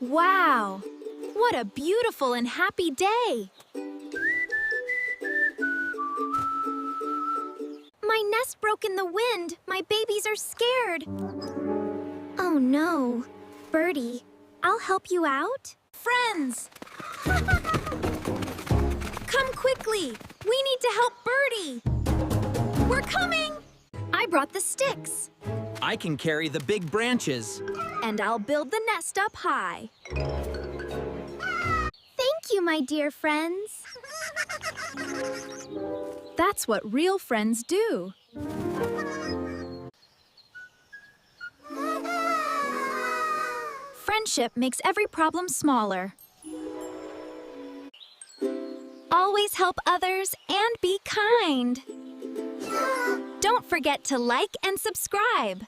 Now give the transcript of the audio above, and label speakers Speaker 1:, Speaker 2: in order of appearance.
Speaker 1: Wow! What a beautiful and happy day! My nest broke in the wind. My babies are scared. Oh no. Birdie, I'll help you out. Friends! Come quickly! We need to help Birdie! We're coming! I brought the sticks.
Speaker 2: I can carry the big branches.
Speaker 1: And I'll build the nest up high. Thank you, my dear friends. That's what real friends do. Friendship makes every problem smaller. Always help others and be kind. Don't forget to like and subscribe.